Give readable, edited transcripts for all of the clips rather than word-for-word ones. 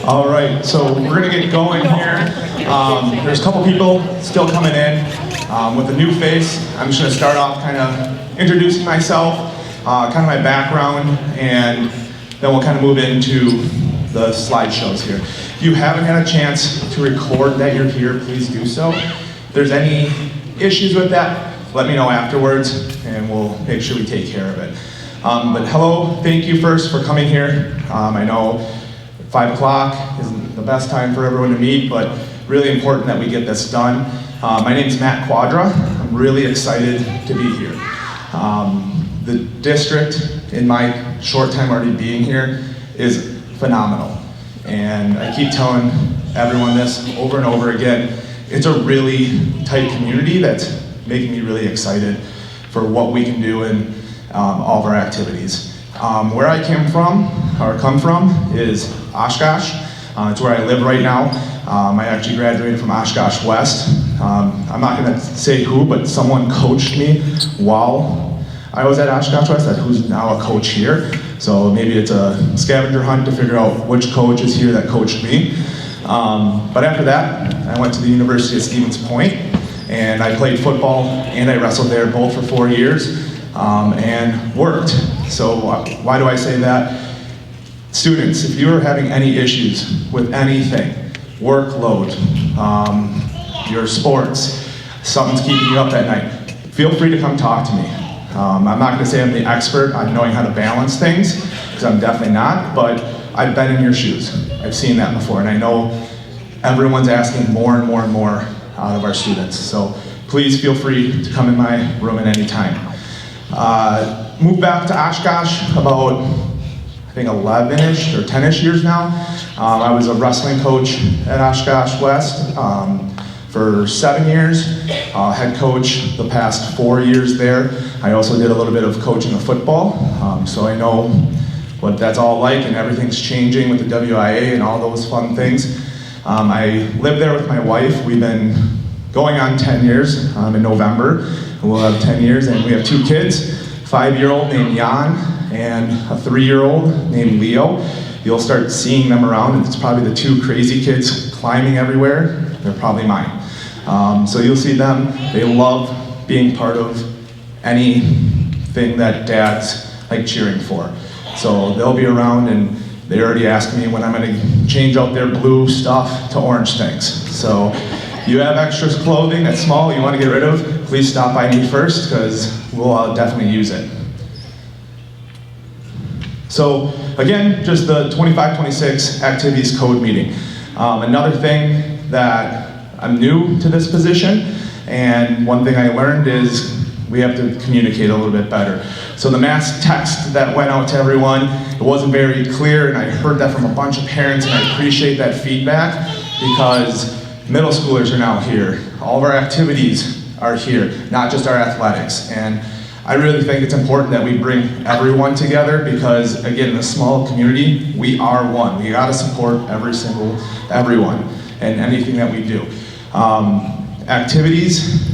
All right, so we're gonna get going here. There's a couple people still coming in with a new face. I'm just gonna start off kind of introducing myself, kind of my background, and then we'll kind of move into the slideshows here. If you haven't had a chance to record that you're here, please do so. If there's any issues with that, let me know afterwards, and we'll make sure we take care of it. But hello, thank you first for coming here. I know 5 o'clock isn't the best time for everyone to meet, but really important that we get this done. My name's Matt Quadra. I'm really excited to be here. The district, in my short time already being here, is phenomenal. And I keep telling everyone this over and over again. It's a really tight community that's making me really excited for what we can do in all of our activities. Where I come from is Oshkosh. It's where I live right now. I actually graduated from Oshkosh West. I'm not going to say who, but someone coached me while I was at Oshkosh West, who's now a coach here. So maybe it's a scavenger hunt to figure out which coach is here that coached me. But after that, I went to the University of Stevens Point, and I played football and I wrestled there both for 4 years and worked. So why do I say that? Students, if you are having any issues with anything, workload, your sports, something's keeping you up at night, feel free to come talk to me. I'm not going to say I'm the expert on knowing how to balance things, because I'm definitely not, but I've been in your shoes. I've seen that before, and I know everyone's asking more and more and more out of our students. So please feel free to come in my room at any time. Moved back to Oshkosh about, I think 11-ish or 10-ish years now. I was a wrestling coach at Oshkosh West for 7 years. Head coach the past 4 years there. I also did a little bit of coaching of football, so I know what that's all like, and everything's changing with the WIA and all those fun things. I live there with my wife. We've been going on 10 years in November. We'll have 10 years, and we have 2 kids, a 5-year-old named Jan and a 3-year-old named Leo. You'll start seeing them around, and it's probably the 2 crazy kids climbing everywhere. They're probably mine. So you'll see them. They love being part of anything that dads like cheering for. So they'll be around, and they already asked me when I'm going to change out their blue stuff to orange things. So you have extra clothing that's small you want to get rid of, please stop by me first, because we'll definitely use it. So again, just the 25-26 activities code meeting. Another thing that I'm new to this position, and one thing I learned is we have to communicate a little bit better. So the mass text that went out to everyone, it wasn't very clear, and I heard that from a bunch of parents, and I appreciate that feedback, because middle schoolers are now here. All of our activities are here, not just our athletics. And I really think it's important that we bring everyone together, because again, in a small community, we are one. We gotta support everyone and anything that we do. Activities,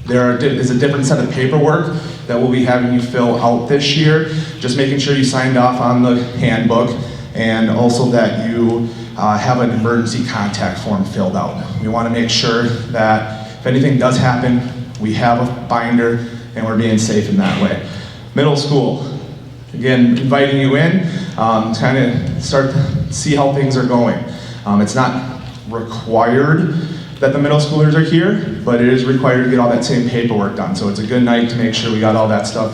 there is a different set of paperwork that we'll be having you fill out this year. Just making sure you signed off on the handbook, and also that you have an emergency contact form filled out. We want to make sure that if anything does happen, we have a binder and we're being safe in that way. Middle school, again, inviting you in to kind of start to see how things are going. It's not required that the middle schoolers are here, but it is required to get all that same paperwork done. So it's a good night to make sure we got all that stuff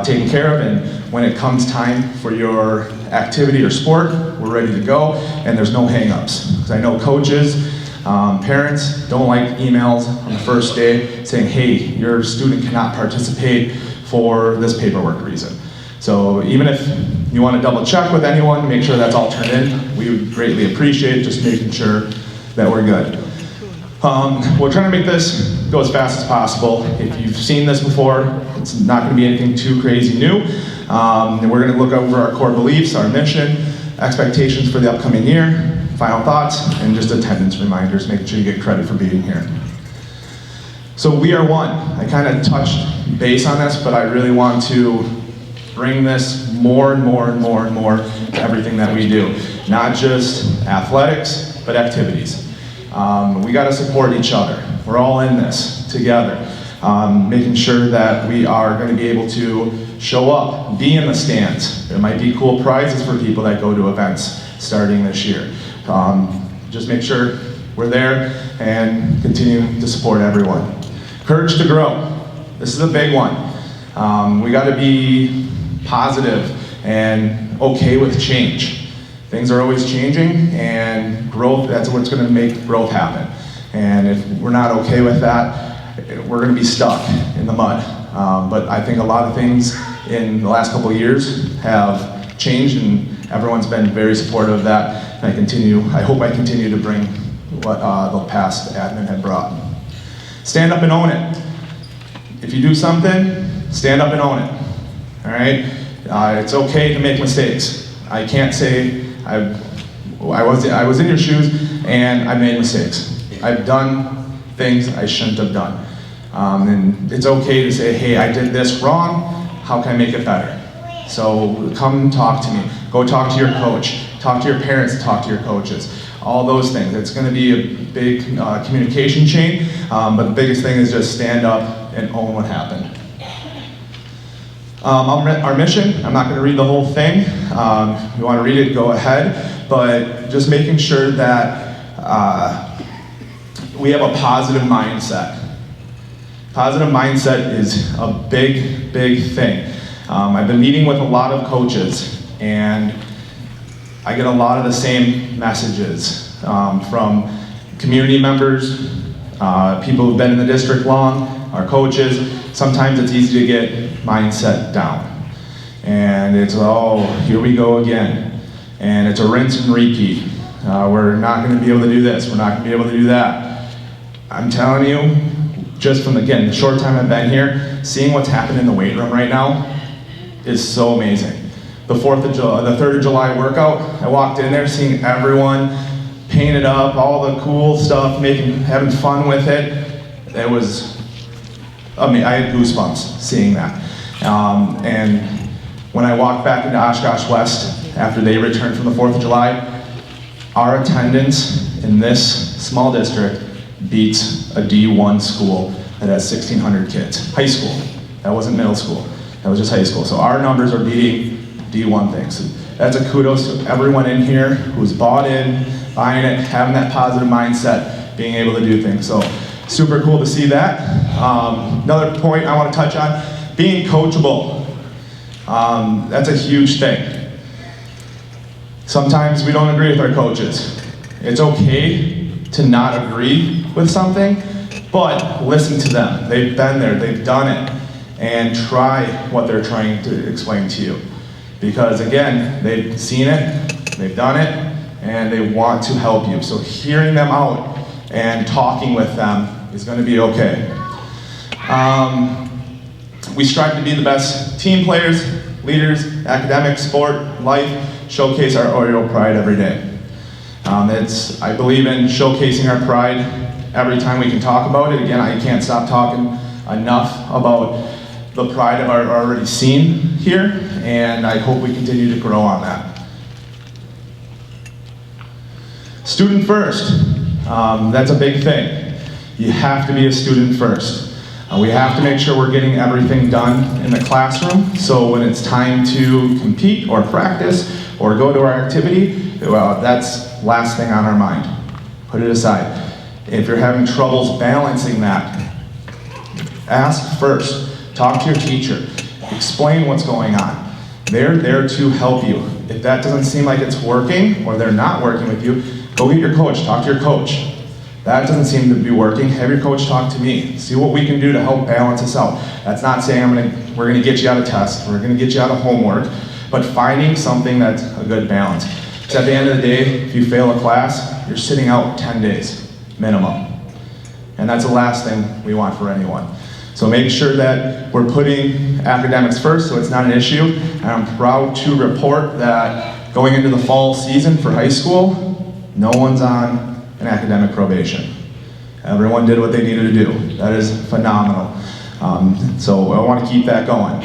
taken care of, and when it comes time for your activity or sport, we're ready to go, and there's no hang-ups. Because I know coaches, parents don't like emails on the first day saying, hey, your student cannot participate for this paperwork reason. So even if you want to double check with anyone, make sure that's all turned in, we would greatly appreciate just making sure that we're good. We're trying to make this go as fast as possible. If you've seen this before, it's not going to be anything too crazy new. And we're going to look over our core beliefs, our mission, expectations for the upcoming year, final thoughts, and just attendance reminders, making sure you get credit for being here. So we are one. I kind of touched base on this, but I really want to bring this more and more and more and more to everything that we do. Not just athletics, but activities. We got to support each other. We're all in this together. Making sure that we are going to be able to show up, be in the stands. There might be cool prizes for people that go to events starting this year. Just make sure we're there and continue to support everyone. Courage to grow. This is a big one. We got to be positive and okay with change. Things are always changing, and growth, that's what's going to make growth happen. And if we're not okay with that, we're going to be stuck in the mud. But I think a lot of things in the last couple of years have changed, and everyone's been very supportive of that. And I hope I continue to bring what the past admin had brought. Stand up and own it. If you do something, stand up and own it. All right? It's okay to make mistakes. I can't say I was in your shoes and I made mistakes. I've done things I shouldn't have done. And it's okay to say, hey, I did this wrong. How can I make it better? So come talk to me. Go talk to your coach. Talk to your parents, talk to your coaches. All those things. It's going to be a big communication chain, but the biggest thing is just stand up and own what happened. Our mission, I'm not going to read the whole thing. If you want to read it, go ahead. But just making sure that we have a positive mindset. Positive mindset is a big, big thing. I've been meeting with a lot of coaches, and I get a lot of the same messages from community members, people who've been in the district long, our coaches. Sometimes it's easy to get mindset down. And it's, oh, here we go again. And it's a rinse and repeat. We're not going to be able to do this. We're not going to be able to do that. I'm telling you, just from, again, the short time I've been here, seeing what's happened in the weight room right now is so amazing. The 3rd of July workout, I walked in there seeing everyone painted up, all the cool stuff, having fun with it. It was, I mean, I had goosebumps seeing that. And when I walked back into Oshkosh West after they returned from the 4th of July, our attendance in this small district beats a D1 school that has 1,600 kids. High school. That wasn't middle school. That was just high school. So our numbers are beating D1 things. That's a kudos to everyone in here who's bought in, buying it, having that positive mindset, being able to do things. So super cool to see that. Another point I want to touch on, being coachable. That's a huge thing. Sometimes we don't agree with our coaches. It's okay to not agree with something, but listen to them. They've been there, they've done it, and try what they're trying to explain to you. Because again, they've seen it, they've done it, and they want to help you. So hearing them out and talking with them is going to be okay. We strive to be the best team players, leaders, academic, sport, life, showcase our Oriole pride every day. I believe in showcasing our pride every time we can talk about it. Again, I can't stop talking enough about the pride of our already seen here, and I hope we continue to grow on that. Student first, that's a big thing. You have to be a student first. We have to make sure we're getting everything done in the classroom, so when it's time to compete or practice or go to our activity, well, that's last thing on our mind. Put it aside. If you're having troubles balancing that, ask first. Talk to your teacher. Explain what's going on. They're there to help you. If that doesn't seem like it's working, or they're not working with you, go get your coach. Talk to your coach. That doesn't seem to be working. Have your coach talk to me. See what we can do to help balance this out. That's not saying we're going to get you out of tests, we're going to get you out of homework, but finding something that's a good balance. Because at the end of the day, if you fail a class, you're sitting out 10 days, minimum. And that's the last thing we want for anyone. So make sure that we're putting academics first so it's not an issue. And I'm proud to report that going into the fall season for high school, no one's on an academic probation. Everyone did what they needed to do. That is phenomenal. So I want to keep that going.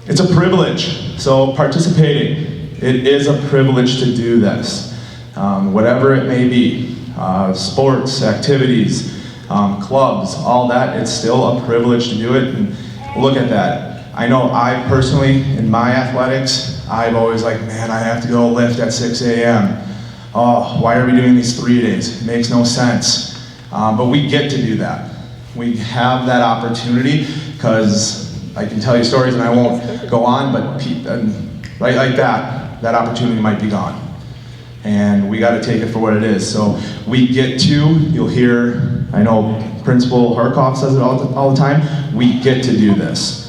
It's a privilege, so participating, it is a privilege to do this. Whatever it may be, sports, activities, clubs, all that, it's still a privilege to do it, and look at that. I know I personally, in my athletics, I've always like, man, I have to go lift at 6 a.m. Oh, why are we doing these 3 days? It makes no sense. But we get to do that. We have that opportunity because I can tell you stories and I won't go on, but right like that, that opportunity might be gone. And we got to take it for what it is. So we get to, you'll hear, I know Principal Harkoff says it all the time, we get to do this.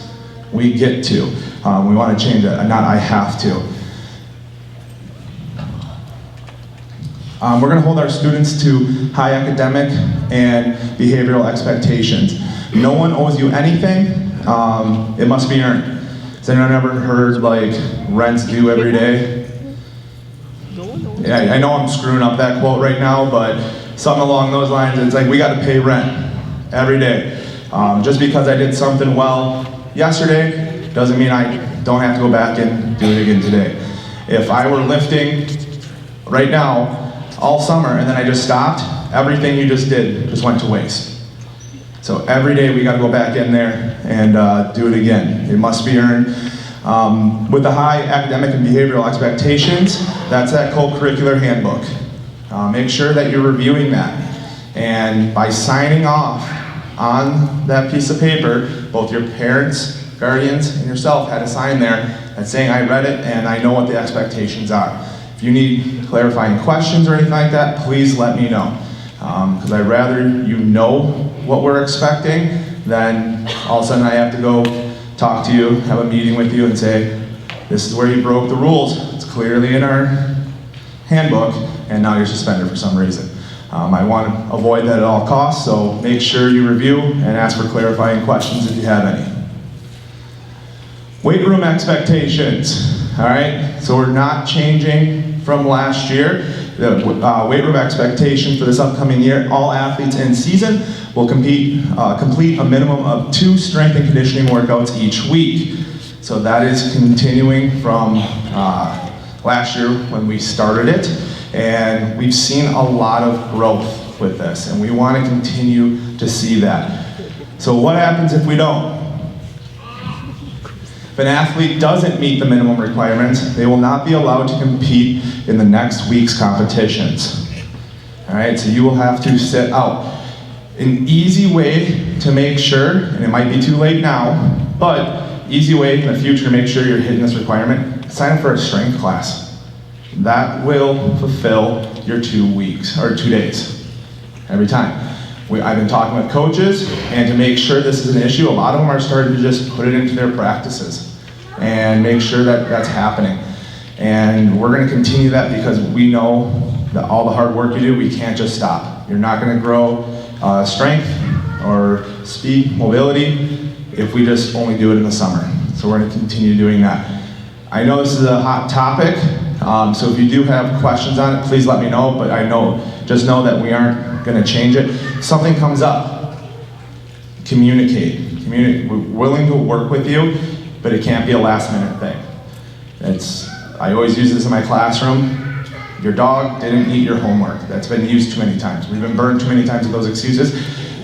We get to. We want to change it, not I have to. We're going to hold our students to high academic and behavioral expectations. No one owes you anything. It must be earned. Has anyone ever heard like rent's due every day? Yeah, I know I'm screwing up that quote right now, but something along those lines. It's like we got to pay rent every day. Just because I did something well yesterday doesn't mean I don't have to go back and do it again today. If I were lifting right now all summer and then I just stopped, everything you just did just went to waste. So every day we got to go back in there and do it again. It must be earned. With the high academic and behavioral expectations, that's that co-curricular handbook. Make sure that you're reviewing that. And by signing off on that piece of paper, both your parents, guardians, and yourself had to sign there that's saying I read it and I know what the expectations are. If you need clarifying questions or anything like that, please let me know. Because I'd rather you know what we're expecting than all of a sudden I have to go talk to you, have a meeting with you and say, this is where you broke the rules. It's clearly in our handbook and now you're suspended for some reason. I want to avoid that at all costs, so make sure you review and ask for clarifying questions if you have any. Weight room expectations, all right? So we're not changing from last year. The weight room expectation for this upcoming year, all athletes in season will complete a minimum of 2 strength and conditioning workouts each week. So that is continuing from last year when we started it. And we've seen a lot of growth with this, and we want to continue to see that. So what happens if we don't? If an athlete doesn't meet the minimum requirements, they will not be allowed to compete in the next week's competitions. All right, so you will have to sit out. An easy way to make sure, and it might be too late now, but easy way in the future to make sure you're hitting this requirement, sign up for a strength class. That will fulfill your 2 weeks, or 2 days, every time. I've been talking with coaches, and to make sure this is an issue, a lot of them are starting to just put it into their practices and make sure that that's happening. And we're going to continue that because we know that all the hard work you do, we can't just stop. You're not going to grow strength or speed, mobility, if we just only do it in the summer. So we're going to continue doing that. I know this is a hot topic, so if you do have questions on it, please let me know, but just know that we aren't going to change it. If something comes up, communicate. We're willing to work with you, but it can't be a last minute thing. I always use this in my classroom. Your dog didn't eat your homework. That's been used too many times. We've been burned too many times with those excuses.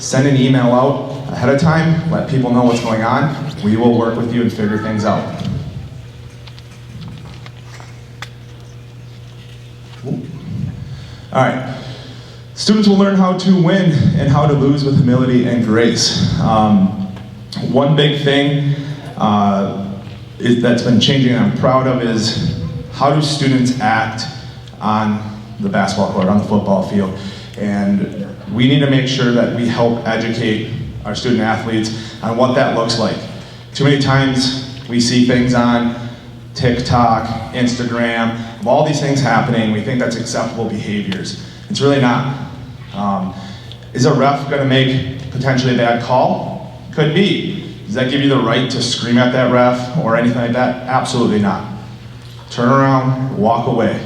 Send an email out ahead of time, let people know what's going on. We will work with you and figure things out. All right, students will learn how to win and how to lose with humility and grace. One big thing that's been changing and I'm proud of is how do students act on the basketball court, on the football field. And we need to make sure that we help educate our student athletes on what that looks like. Too many times we see things on TikTok, Instagram, of all these things happening, we think that's acceptable behaviors. It's really not. Is a ref going to make potentially a bad call? Could be. Does that give you the right to scream at that ref or anything like that? Absolutely not. Turn around, walk away.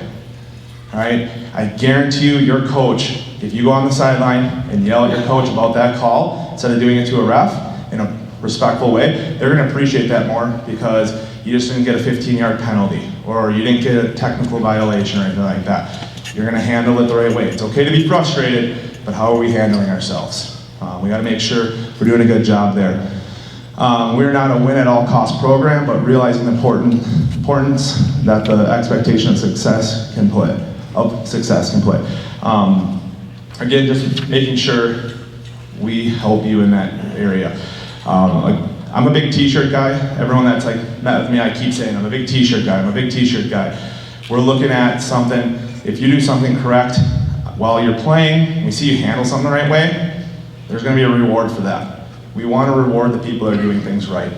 All right? I guarantee you, your coach, if you go on the sideline and yell at your coach about that call, instead of doing it to a ref in a respectful way, they're going to appreciate that more because you just didn't get a 15-yard penalty, or you didn't get a technical violation or anything like that. You're gonna handle it the right way. It's okay to be frustrated, but how are we handling ourselves? We gotta make sure we're doing a good job there. We're not a win-at-all-cost program, but realizing the importance that the expectation of success can play. Again, just making sure we help you in that area. I'm a big t-shirt guy. Everyone that's like met with me, I keep saying, I'm a big t-shirt guy, I'm a big t-shirt guy. We're looking at something, if you do something correct while you're playing, we see you handle something the right way, there's gonna be a reward for that. We wanna reward the people that are doing things right.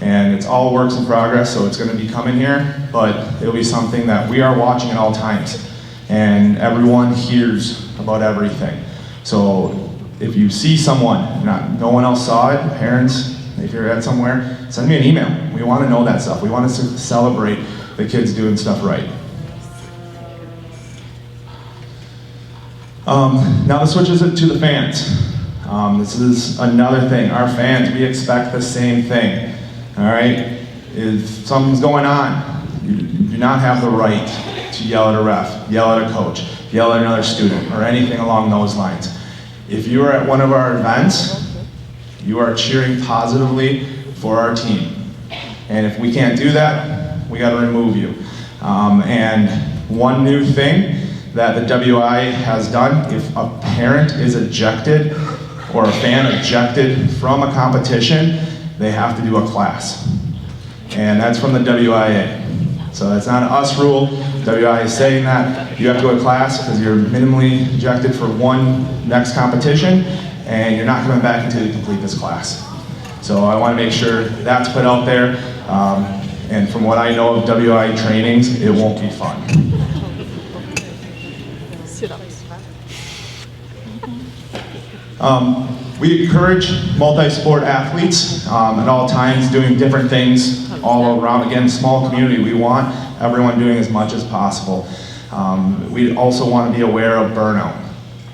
And it's all works in progress, so it's gonna be coming here, but it'll be something that we are watching at all times. And everyone hears about everything. So if you see someone, no one else saw it, parents, if you're at somewhere, send me an email. We want to know that stuff. We want to celebrate the kids doing stuff right. Now the switches it to the fans. This is another thing. Our fans, we expect the same thing. All right? If something's going on, you do not have the right to yell at a ref, yell at a coach, yell at another student, or anything along those lines. If you are at one of our events, you are cheering positively for our team. And if we can't do that, we gotta remove you. And one new thing that the WI has done, if a parent is ejected or a fan ejected from a competition, they have to do a class. And that's from the WIA. So that's not an us rule. WI is saying that you have to go to class because you're minimally ejected for one next competition, and you're not coming back until you complete this class. So I want to make sure that's put out there. And from what I know of WI trainings, it won't be fun. We encourage multi-sport athletes at all times, doing different things all around. Again, small community, we want everyone doing as much as possible. We also want to be aware of burnout.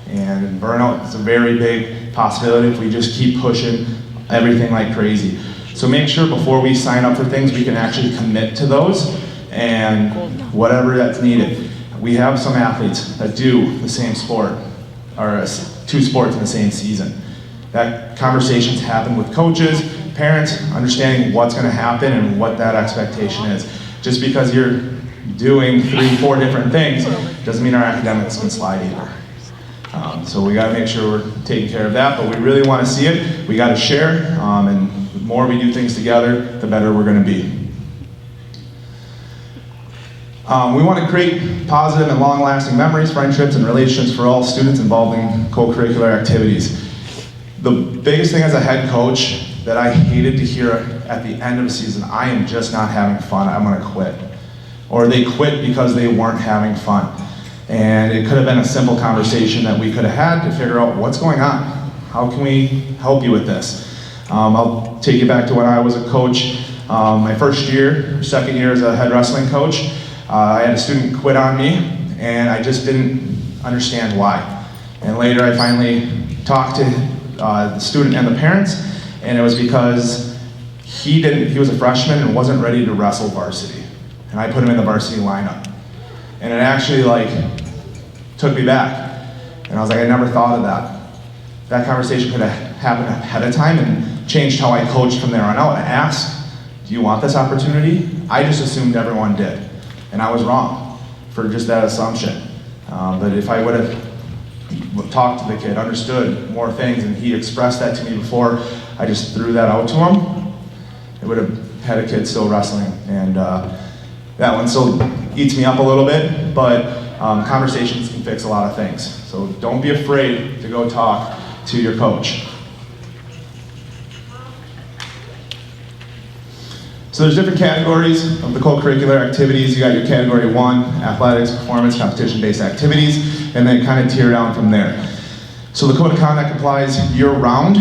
And burnout is a very big possibility if we just keep pushing everything like crazy. So make sure before we sign up for things, we can actually commit to those and whatever that's needed. We have some athletes that do the same sport, or 2 sports in the same season. That conversations happen with coaches, parents, understanding what's gonna happen and what that expectation is. Just because you're doing 3, 4 different things doesn't mean our academics can slide either. So we gotta make sure we're taking care of that, but we really wanna see it. We gotta share, and the more we do things together, the better we're gonna be. We want to create positive and long-lasting memories, friendships, and relationships for all students involved in co-curricular activities. The biggest thing as a head coach that I hated to hear at the end of a season, I am just not having fun, I'm gonna quit. Or they quit because they weren't having fun. And it could have been a simple conversation that we could have had to figure out what's going on. How can we help you with this? I'll take you back to when I was a coach. My first year, second year as a head wrestling coach, I had a student quit on me, and I just didn't understand why. And later I finally talked to the student and the parents, and it was because he was a freshman and wasn't ready to wrestle varsity. And I put him in the varsity lineup. And it actually took me back. And I was like, I never thought of that. That conversation could have happened ahead of time and changed how I coached from there on out. I asked, do you want this opportunity? I just assumed everyone did. And I was wrong for just that assumption. But if I would have talked to the kid, understood more things, and he expressed that to me before I just threw that out to him, it would have had a kid still wrestling. And that one still eats me up a little bit, but conversations can fix a lot of things. So don't be afraid to go talk to your coach. So there's different categories of the co-curricular activities. You got your category 1, athletics, performance, competition-based activities, and then kind of tier down from there. So the code of conduct applies year-round,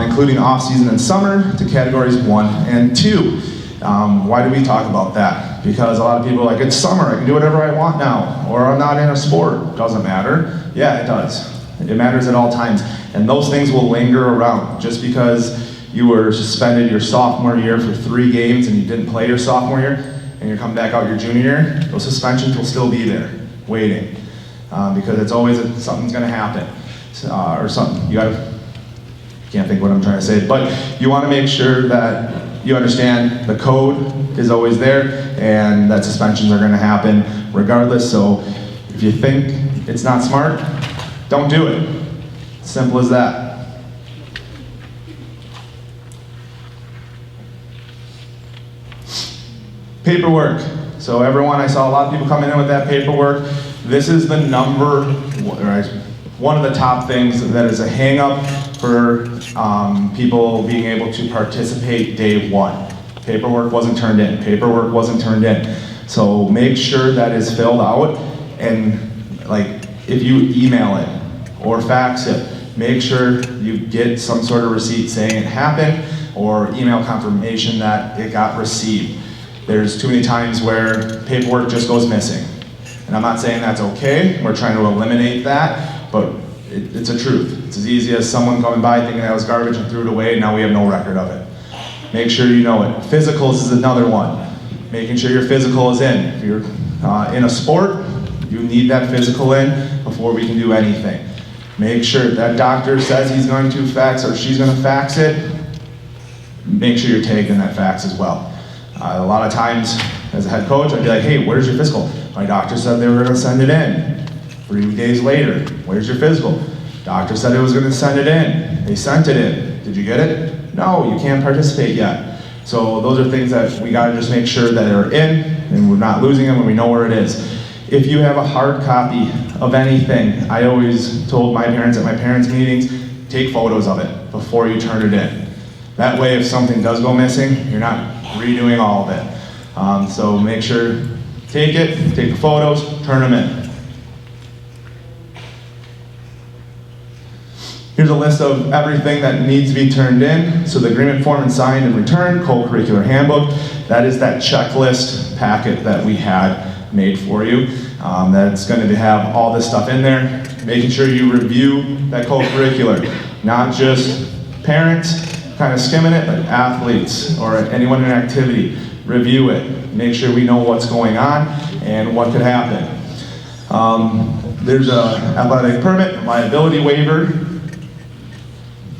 including off-season and summer, to categories 1 and 2. Why do we talk about that? Because a lot of people are like, it's summer, I can do whatever I want now, or I'm not in a sport. Doesn't matter. Yeah, it does. It matters at all times. And those things will linger around. Just because you were suspended your sophomore year for 3 games and you didn't play your sophomore year, and you're coming back out your junior year, those suspensions will still be there, waiting. Because it's always something's gonna happen. Or something, can't think what I'm trying to say, but you wanna make sure that you understand the code is always there and that suspensions are gonna happen regardless. So if you think it's not smart, don't do it. Simple as that. Paperwork. So everyone, I saw a lot of people coming in with that paperwork. This is the one of the top things that is a hang up for people being able to participate day 1. Paperwork wasn't turned in. Paperwork wasn't turned in. So make sure that is filled out, and like if you email it or fax it, make sure you get some sort of receipt saying it happened or email confirmation that it got received. There's too many times where paperwork just goes missing. And I'm not saying that's okay, we're trying to eliminate that, but it's a truth. It's as easy as someone coming by thinking that was garbage and threw it away, and now we have no record of it. Make sure you know it. Physicals is another one. Making sure your physical is in. If you're in a sport, you need that physical in before we can do anything. Make sure that doctor says he's going to fax or she's going to fax it, make sure you're tagged in that fax as well. A lot of times, as a head coach, I'd be like, hey, where's your physical? My doctor said they were going to send it in. 3 days later, where's your physical? Doctor said it was going to send it in. They sent it in. Did you get it? No, you can't participate yet. So those are things that we got to just make sure that are in, and we're not losing them, and we know where it is. If you have a hard copy of anything, I always told my parents at my parents' meetings, take photos of it before you turn it in. That way, if something does go missing, you're not redoing all of it. So make sure, take the photos, turn them in. Here's a list of everything that needs to be turned in. So the agreement form and signed and returned, co-curricular handbook, that is that checklist packet that we had made for you. That's going to have all this stuff in there. Making sure you review that co-curricular, not just parents kind of skimming it, but athletes or anyone in activity. Review it. Make sure we know what's going on and what could happen. There's an athletic permit, a liability waiver,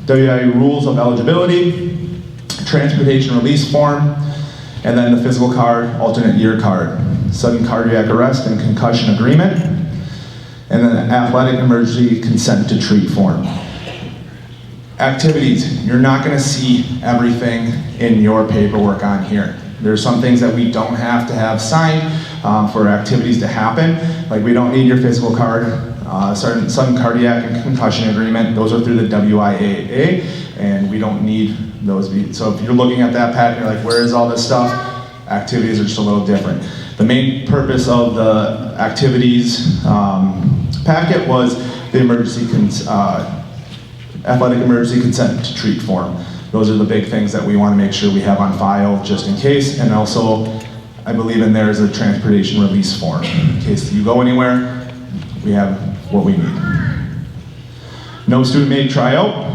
WIU rules of eligibility, transportation release form, and then the physical card, alternate year card, sudden cardiac arrest and concussion agreement, and then the athletic emergency consent to treat form. Activities, you're not going to see everything in your paperwork on here. There's some things that we don't have to have signed for activities to happen, like we don't need your physical card, sudden cardiac and concussion agreement, those are through the WIAA, and we don't need those. So if you're looking at that packet, you're like, where is all this stuff? Activities are just a little different. The main purpose of the activities packet was the athletic emergency consent to treat form. Those are the big things that we want to make sure we have on file just in case, and also I believe in there is a transportation release form. In case you go anywhere, we have what we need. No student-made tryout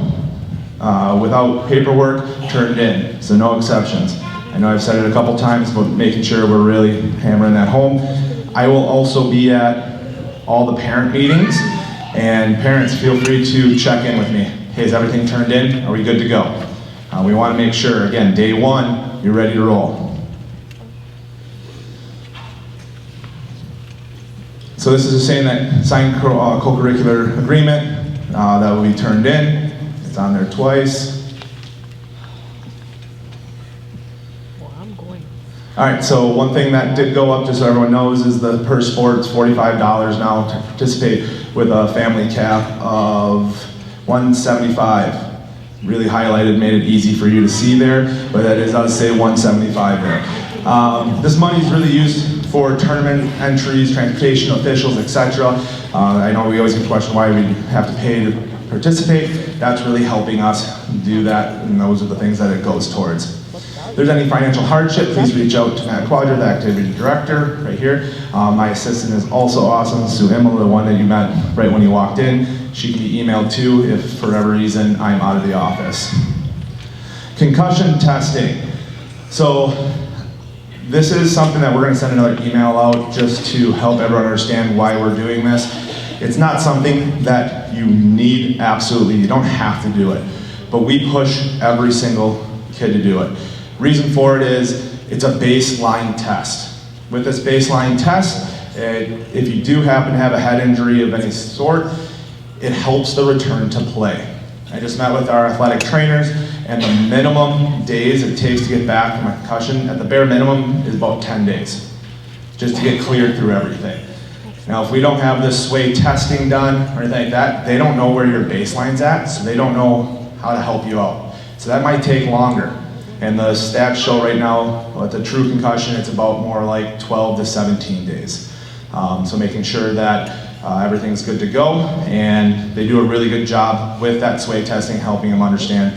without paperwork turned in, so no exceptions. I know I've said it a couple times, but making sure we're really hammering that home. I will also be at all the parent meetings, and parents feel free to check in with me. Hey, is everything turned in? Are we good to go? We want to make sure, again, day 1, you're ready to roll. So this is just saying that signed co-curricular agreement that will be turned in. It's on there twice. Well, I'm going. All right, so one thing that did go up, just so everyone knows, is the per sport is $45 now to participate with a family cap of $175. Really highlighted, made it easy for you to see there, but that is, I'll say $175 there. This money is really used for tournament entries, transportation, officials, etc. I know we always get the question why we have to pay to participate. That's really helping us do that, and those are the things that it goes towards. If there's any financial hardship, please reach out to Matt Quadra, the activity director, right here. My assistant is also awesome, Sue Immel, the one that you met right when you walked in. She can be emailed too if for whatever reason I'm out of the office. Concussion testing. So this is something that we're going to send another email out just to help everyone understand why we're doing this. It's not something that you need absolutely, you don't have to do it, but we push every single kid to do it. Reason for it is it's a baseline test. With this baseline test, if you do happen to have a head injury of any sort, it helps the return to play. I just met with our athletic trainers, and the minimum days it takes to get back from a concussion, at the bare minimum, is about 10 days, just to get cleared through everything. Now, if we don't have this sway testing done or anything like that, they don't know where your baseline's at, so they don't know how to help you out. So that might take longer. And the stats show right now, with a true concussion, it's about more like 12 to 17 days. So making sure that everything's good to go, and they do a really good job with that sway testing, helping them understand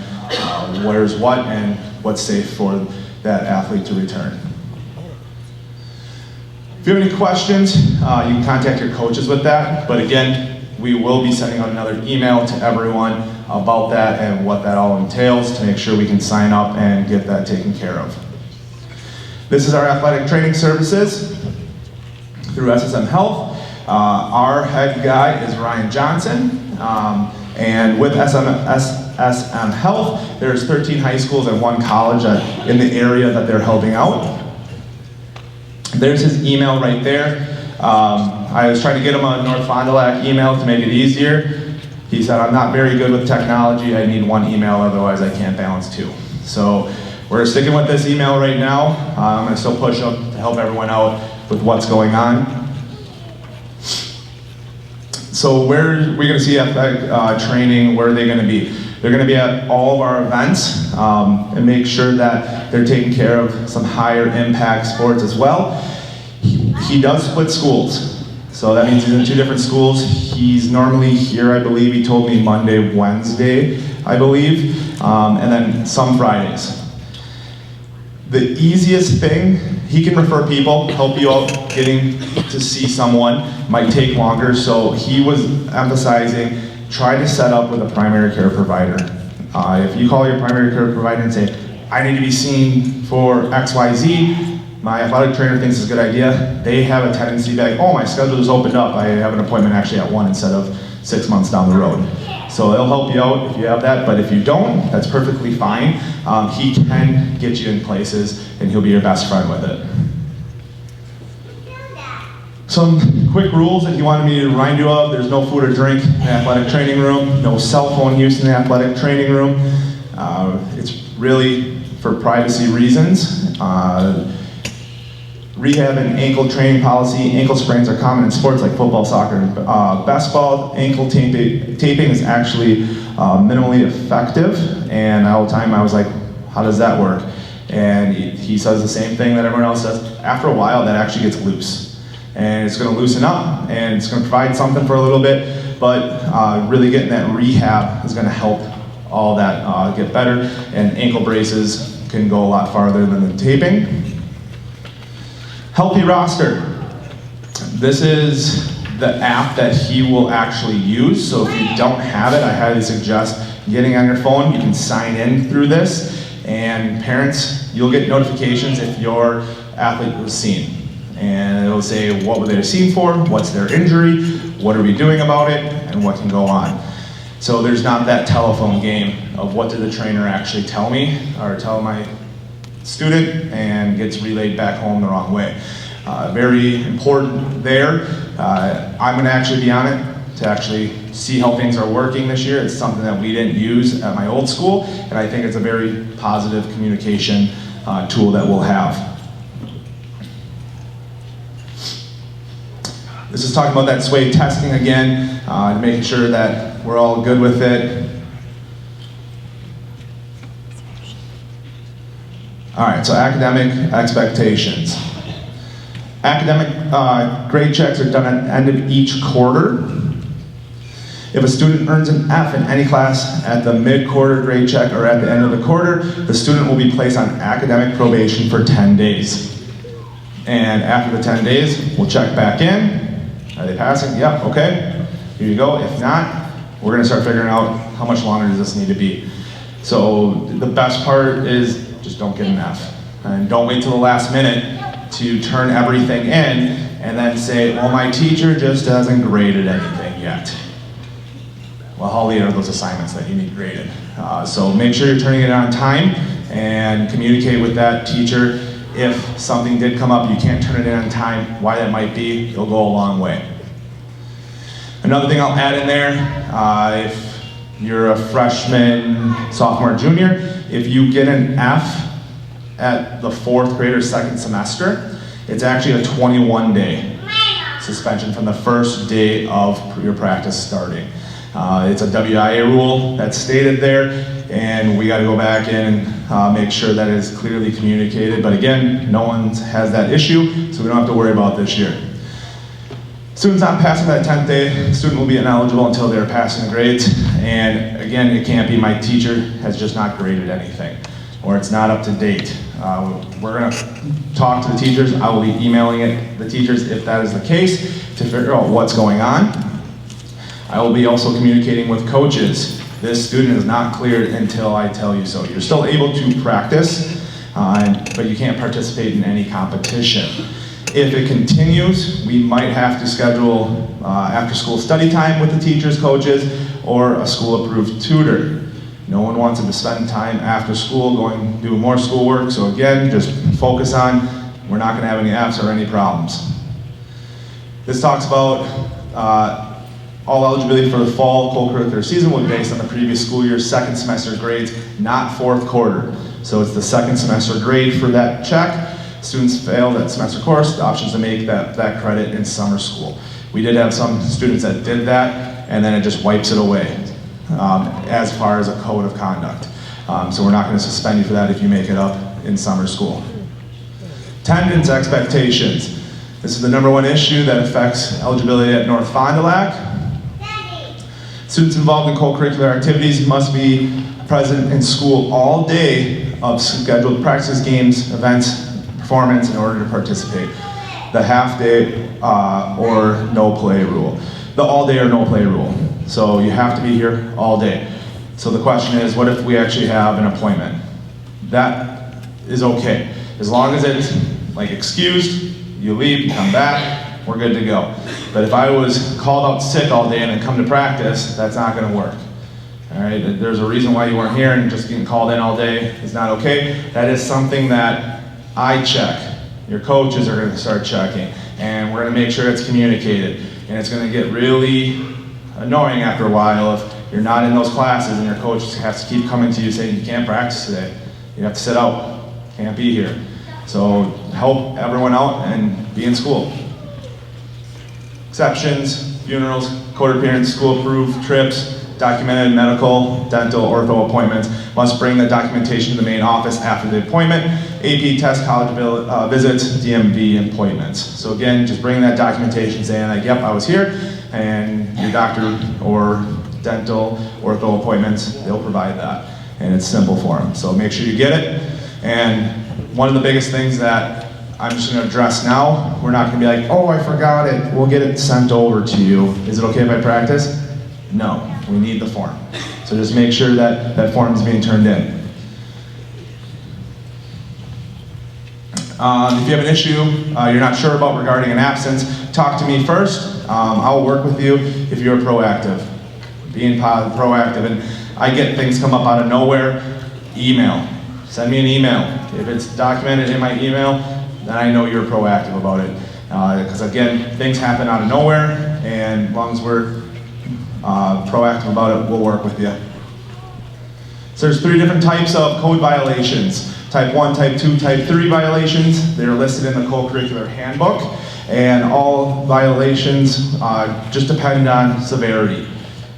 where's what and what's safe for that athlete to return. If you have any questions, you can contact your coaches with that, but again, we will be sending out another email to everyone about that and what that all entails to make sure we can sign up and get that taken care of. This is our athletic training services through SSM Health. Our head guy is Ryan Johnson, and with SSM Health, there's 13 high schools and 1 college in the area that they're helping out. There's his email right there. I was trying to get him a North Fond du Lac email to make it easier. He said, I'm not very good with technology, I need 1 email, otherwise I can't balance 2. So we're sticking with this email right now. I'm going to still push up to help everyone out with what's going on. So where are we going to see athletic training? Where are they going to be? They're going to be at all of our events and make sure that they're taking care of some higher impact sports as well. He does split schools. So that means he's in 2 different schools. He's normally here, I believe, he told me Monday, Wednesday, I believe, and then some Fridays. The easiest thing, he can refer people, help you out getting to see someone, might take longer, so he was emphasizing, try to set up with a primary care provider. If you call your primary care provider and say, I need to be seen for XYZ, my athletic trainer thinks it's a good idea, they have a tendency to be like, oh, my schedule just opened up, I have an appointment actually at 1 instead of 6 months down the road. So they'll help you out if you have that, but if you don't, that's perfectly fine. He can get you in places, and he'll be your best friend with it. Some quick rules that he wanted me to remind you of: there's no food or drink in the athletic training room, no cell phone use in the athletic training room. It's really for privacy reasons. Rehab and ankle training policy. Ankle sprains are common in sports like football, soccer, and basketball. Ankle taping is actually minimally effective, and all the time I was like, how does that work? And he says the same thing that everyone else says. After a while, that actually gets loose, and it's going to loosen up, and it's going to provide something for a little bit, but really getting that rehab is going to help all that get better, and ankle braces can go a lot farther than the taping. Healthy Roster. This is the app that he will actually use, so if you don't have it, I highly suggest getting on your phone. You can sign in through this, and parents, you'll get notifications if your athlete was seen. And it'll say what were they seen for, what's their injury, what are we doing about it, and what can go on. So there's not that telephone game of what did the trainer actually tell me, or tell my student, and gets relayed back home the wrong way. Very important there. I'm going to actually be on it to actually see how things are working this year. It's something that we didn't use at my old school, and I think it's a very positive communication tool that we'll have. This is talking about that sway testing again, making sure that we're all good with it. All right, so academic expectations. Academic grade checks are done at the end of each quarter. If a student earns an F in any class at the mid-quarter grade check or at the end of the quarter, the student will be placed on academic probation for 10 days. And after the 10 days, we'll check back in. Are they passing? Yep, okay. Here you go. If not, we're going to start figuring out how much longer does this need to be. So the best part is just don't get an F. And don't wait till the last minute to turn everything in and then say, well, my teacher just hasn't graded anything yet. Well, how late are those assignments that you need graded? So make sure you're turning it on time and communicate with that teacher. If something did come up, you can't turn it in on time, why that might be, it'll go a long way. Another thing I'll add in there, if you're a freshman, sophomore, junior, if you get an F at the 4th grade or 2nd semester, it's actually a 21-day suspension from the first day of your practice starting. It's a WIA rule that's stated there, and we got to go back in and make sure that is clearly communicated. But again, no one has that issue, so we don't have to worry about this year. Students not passing that 10th day, student will be ineligible until they're passing the grades. And again, it can't be my teacher has just not graded anything, or it's not up to date. We're going to talk to the teachers. I will be emailing the teachers if that is the case to figure out what's going on. I will be also communicating with coaches. This student is not cleared until I tell you so. You're still able to practice, but you can't participate in any competition. If it continues, we might have to schedule after-school study time with the teachers, coaches, or a school-approved tutor. No one wants to spend time after school going do more schoolwork, so again, just focus on we're not going to have any Fs or any problems. This talks about all eligibility for the fall co-curricular season will be based on the previous school year's 2nd semester grades, not 4th quarter. So it's the 2nd semester grade for that check. Students fail that semester course, the options to make that credit in summer school. We did have some students that did that, and then it just wipes it away as far as a code of conduct. So we're not going to suspend you for that if you make it up in summer school. Attendance expectations. This is the #1 issue that affects eligibility at North Fond du Lac. Students involved in co-curricular activities must be present in school all day of scheduled practices, games, events, performance in order to participate. The half-day or no play rule. The all-day or no play rule. So you have to be here all day. So the question is, what if we actually have an appointment? That is okay. As long as it's like excused, you leave, you come back, we're good to go. But if I was called out sick all day and then come to practice, that's not going to work. All right, there's a reason why you weren't here, and just getting called in all day is not okay. That is something that I check. Your coaches are going to start checking, and we're going to make sure it's communicated. And it's going to get really annoying after a while if you're not in those classes and your coach has to keep coming to you saying you can't practice today. You have to sit out, can't be here. So help everyone out and be in school. Exceptions, funerals, court appearance, school-approved trips, documented medical, dental, ortho appointments, must bring the documentation to the main office after the appointment, AP test, college visits, DMV appointments. So again, just bring that documentation saying like, yep, I was here, and your doctor or dental, ortho appointments, they'll provide that. And it's simple for them. So make sure you get it. And one of the biggest things that I'm just going to address now, we're not going to be like, oh, I forgot it. We'll get it sent over to you. Is it okay if I practice? No, we need the form. So just make sure that that form is being turned in. If you have an issue you're not sure about regarding an absence, talk to me first. I'll work with you if you're proactive. Being proactive, and I get things come up out of nowhere, email. Send me an email. If it's documented in my email, then I know you're proactive about it. Because again, things happen out of nowhere, and as long as we're proactive about it, we'll work with you. So there's 3 different types of code violations. Type 1, Type 2, Type 3 violations. They're listed in the co-curricular handbook, and all violations just depend on severity.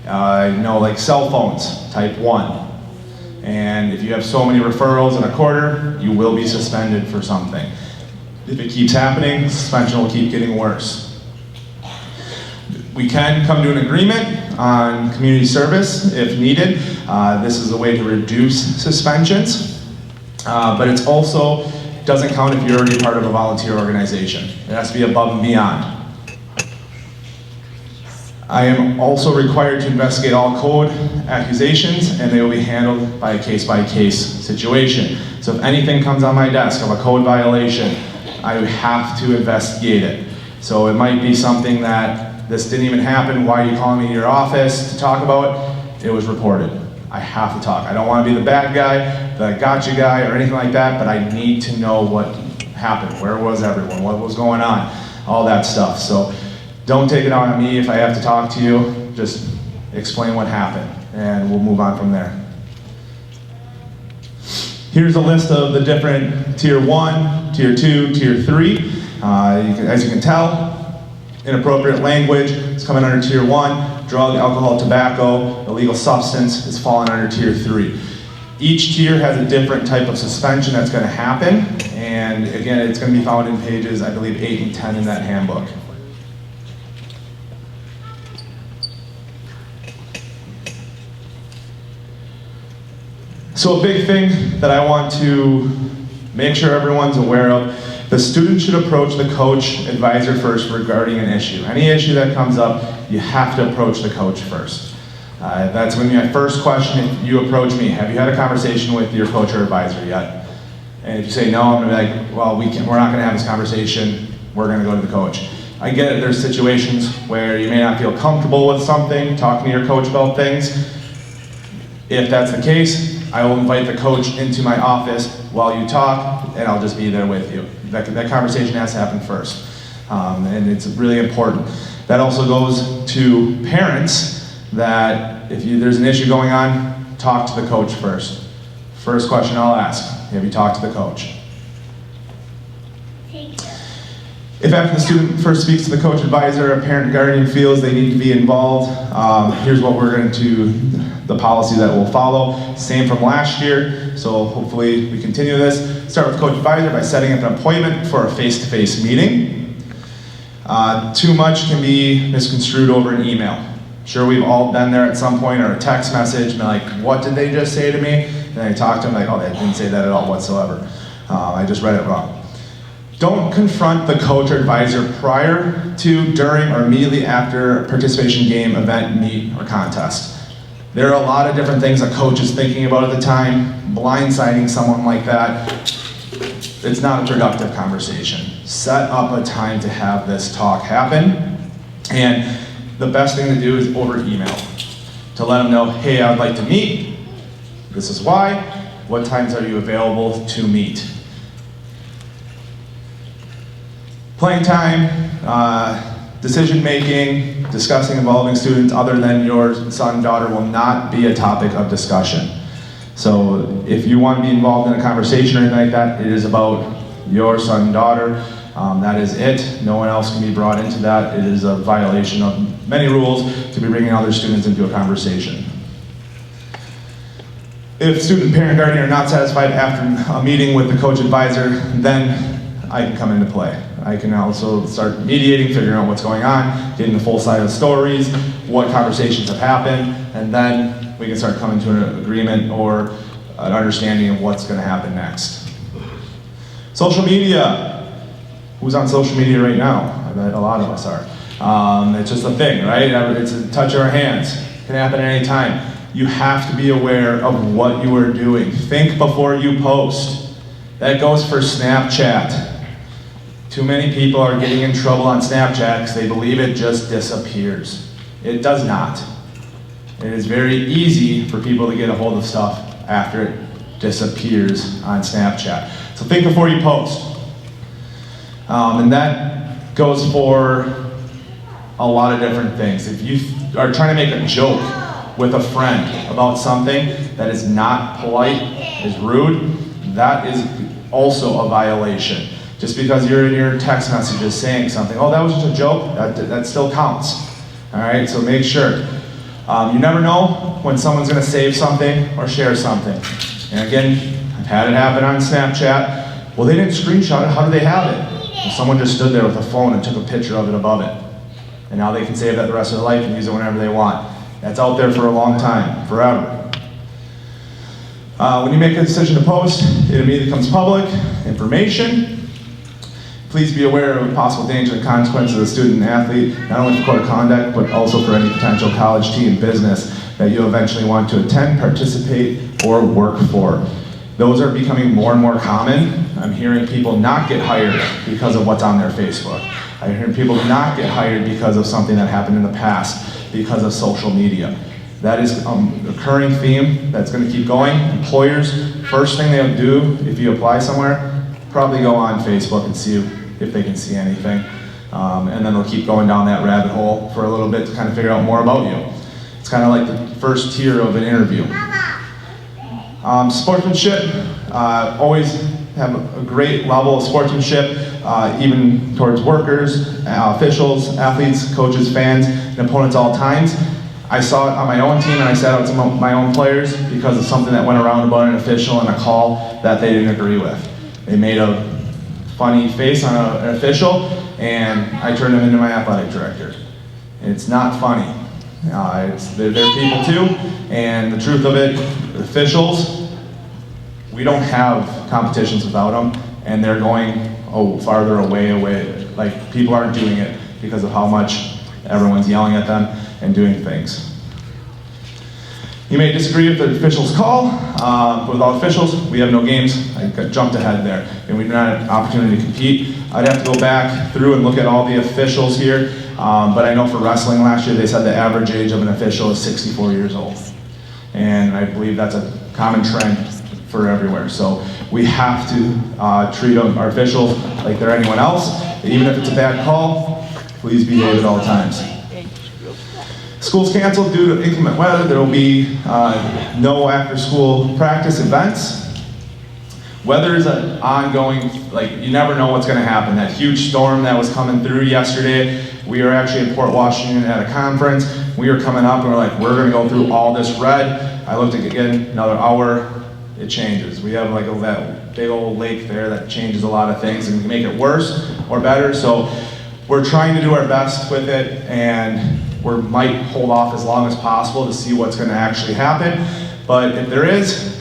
Like cell phones, Type 1. And if you have so many referrals in a quarter, you will be suspended for something. If it keeps happening, suspension will keep getting worse. We can come to an agreement on community service if needed. This is a way to reduce suspensions, but it's also doesn't count if you're already part of a volunteer organization. It has to be above and beyond. I am also required to investigate all code accusations, and they will be handled by a case-by-case situation. So if anything comes on my desk of a code violation, I have to investigate it. So it might be something that this didn't even happen, why are you calling me to your office to talk about it? It was reported. I have to talk. I don't want to be the bad guy, the gotcha guy, or anything like that, but I need to know what happened. Where was everyone? What was going on? All that stuff. So don't take it out on me if I have to talk to you. Just explain what happened, and we'll move on from there. Here's a list of the different Tier 1, Tier 2, Tier 3. As you can tell, inappropriate language is coming under Tier 1. Drug, alcohol, tobacco, illegal substance is falling under Tier 3. Each tier has a different type of suspension that's going to happen, and again, it's going to be found in pages, I believe, 8 and 10 in that handbook. So a big thing that I want to make sure everyone's aware of, the student should approach the coach advisor first regarding an issue. Any issue that comes up, you have to approach the coach first. That's when my first question, if you approach me, have you had a conversation with your coach or advisor yet? And if you say no, I'm gonna be like, well, we're not gonna have this conversation, we're gonna go to the coach. I get it, there's situations where you may not feel comfortable with something, talking to your coach about things. If that's the case, I will invite the coach into my office while you talk, and I'll just be there with you. That conversation has to happen first, and it's really important. That also goes to parents, that if there's an issue going on, talk to the coach first. First question I'll ask, have you talked to the coach? If after the student first speaks to the coach advisor, a parent or guardian feels they need to be involved, here's what we're going to, the policy that we'll follow. Same from last year, so hopefully we continue this. Start with coach advisor by setting up an appointment for a face-to-face meeting. Too much can be misconstrued over an email. Sure, we've all been there at some point, or a text message, and like, what did they just say to me? And I talk to them like, oh, they didn't say that at all whatsoever. I just read it wrong. Don't confront the coach or advisor prior to, during, or immediately after a participation game, event, meet, or contest. There are a lot of different things a coach is thinking about at the time. Blindsiding someone like that, it's not a productive conversation. Set up a time to have this talk happen, and the best thing to do is over email. To let them know, hey, I would like to meet, this is why, what times are you available to meet? Playing time, decision making, discussing involving students other than your son, daughter will not be a topic of discussion. So if you want to be involved in a conversation or anything like that, it is about your son, daughter. That is it. No one else can be brought into that. It is a violation of many rules to be bringing other students into a conversation. If student, parent, guardian are not satisfied after a meeting with the coach advisor, then I can come into play. I can also start mediating, figuring out what's going on, getting the full side of stories, what conversations have happened, and then we can start coming to an agreement or an understanding of what's going to happen next. Social media. Who's on social media right now? I bet a lot of us are. It's just a thing, right? It's a touch of our hands. It can happen at any time. You have to be aware of what you are doing. Think before you post. That goes for Snapchat. Too many people are getting in trouble on Snapchat because they believe it just disappears. It does not. It is very easy for people to get a hold of stuff after it disappears on Snapchat. So think before you post. And that goes for a lot of different things. If you are trying to make a joke with a friend about something that is not polite, is rude, that is also a violation. Just because you're in your text messages saying something, oh, that was just a joke, that still counts. All right, so make sure. You never know when someone's gonna save something or share something. And again, I've had it happen on Snapchat. Well, they didn't screenshot it, how do they have it? Well, someone just stood there with a phone and took a picture of it above it. And now they can save that the rest of their life and use it whenever they want. That's out there for a long time, forever. When you make a decision to post, it immediately becomes public information. Please be aware of possible danger and consequences of the student and athlete, not only for code of conduct, but also for any potential college team business that you eventually want to attend, participate, or work for. Those are becoming more and more common. I'm hearing people not get hired because of what's on their Facebook. I'm hearing people not get hired because of something that happened in the past, because of social media. That is a recurring theme that's going to keep going. Employers, first thing they'll do if you apply somewhere, probably go on Facebook and see if they can see anything. And then they'll keep going down that rabbit hole for a little bit to kind of figure out more about you. It's kind of like the first tier of an interview. Sportsmanship, always have a great level of sportsmanship, even towards workers, officials, athletes, coaches, fans, and opponents all times. I saw it on my own team and I sat out some of my own players because of something that went around about an official and a call that they didn't agree with. They made a funny face on an official and I turned them into my athletic director. It's not funny. They're people too, and the truth of it, officials, we don't have competitions without them, and they're going farther away. Like, people aren't doing it because of how much everyone's yelling at them and doing things. You may disagree with the official's call. Without officials, we have no games. I jumped ahead there, and we do not have an opportunity to compete. I'd have to go back through and look at all the officials here, but I know for wrestling last year, they said the average age of an official is 64 years old. And I believe that's a common trend for everywhere. So we have to treat our officials like they're anyone else. Even if it's a bad call, please behave at all times. School's canceled due to inclement weather. There will be no after-school practice events. Weather is an ongoing, you never know what's going to happen. That huge storm that was coming through yesterday, we were actually in Port Washington at a conference. We were coming up and we're like, we're going to go through all this red. I looked at it again, another hour, it changes. We have that big old lake there that changes a lot of things and can make it worse or better. So we're trying to do our best with it, and we might hold off as long as possible to see what's going to actually happen. But if there is,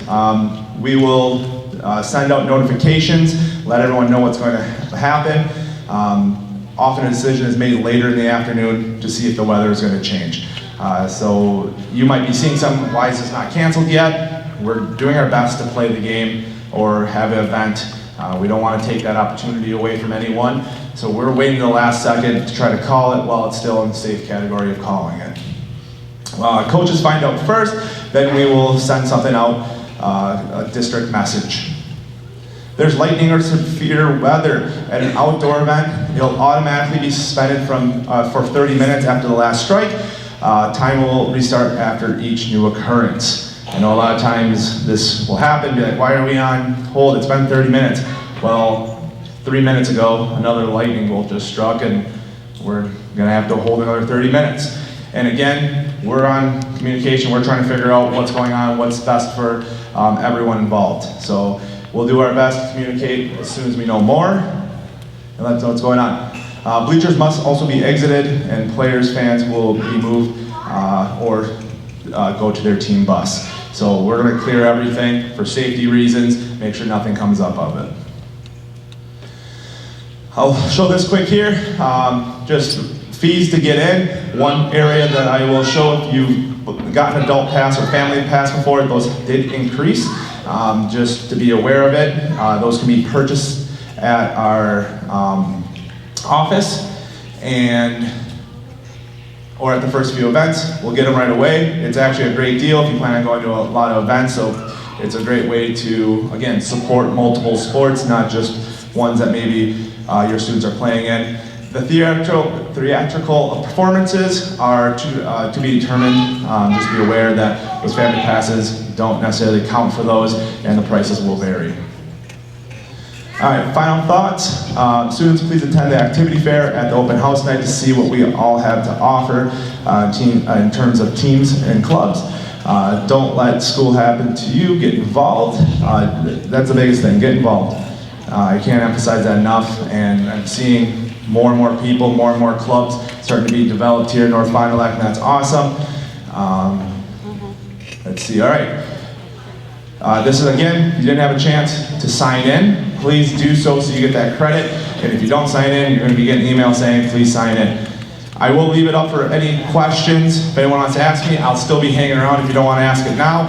we will send out notifications, let everyone know what's going to happen. Often a decision is made later in the afternoon to see if the weather is going to change. So you might be seeing something, why is this not canceled yet? We're doing our best to play the game or have an event. We don't want to take that opportunity away from anyone. So we're waiting the last second to try to call it while it's still in the safe category of calling it. Coaches find out first, then we will send something out, a district message. There's lightning or severe weather at an outdoor event, it'll automatically be suspended for 30 minutes after the last strike. Time will restart after each new occurrence. I know a lot of times this will happen, be like, why are we on hold? It's been 30 minutes. Well, 3 minutes ago, another lightning bolt just struck and we're gonna have to hold another 30 minutes. And again, we're on communication, we're trying to figure out what's going on, what's best for everyone involved. So we'll do our best to communicate as soon as we know more and let know what's going on. Bleachers must also be exited, and players, fans will be moved or go to their team bus. So we're going to clear everything for safety reasons, make sure nothing comes up of it. I'll show this quick here, just fees to get in. One area that I will show, if you've got an adult pass or family pass before, those did increase. Just to be aware of it, those can be purchased at our office or at the first few events. We'll get them right away. It's actually a great deal if you plan on going to a lot of events, so it's a great way to, again, support multiple sports, not just ones that maybe your students are playing in. The theatrical performances are to be determined. Just be aware that those family passes don't necessarily count for those, and the prices will vary. All right, final thoughts. Students, please attend the activity fair at the open house night to see what we all have to offer in terms of teams and clubs. Don't let school happen to you. Get involved. That's the biggest thing, get involved. I can't emphasize that enough, and I'm seeing more and more people, more and more clubs starting to be developed here in North Fond du Lac, and that's awesome. Let's see, all right. This is, again, if you didn't have a chance to sign in, please do so you get that credit. And if you don't sign in, you're going to be getting an email saying, please sign in. I will leave it up for any questions. If anyone wants to ask me, I'll still be hanging around if you don't want to ask it now,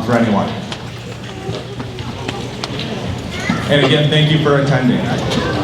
for anyone. And again, thank you for attending.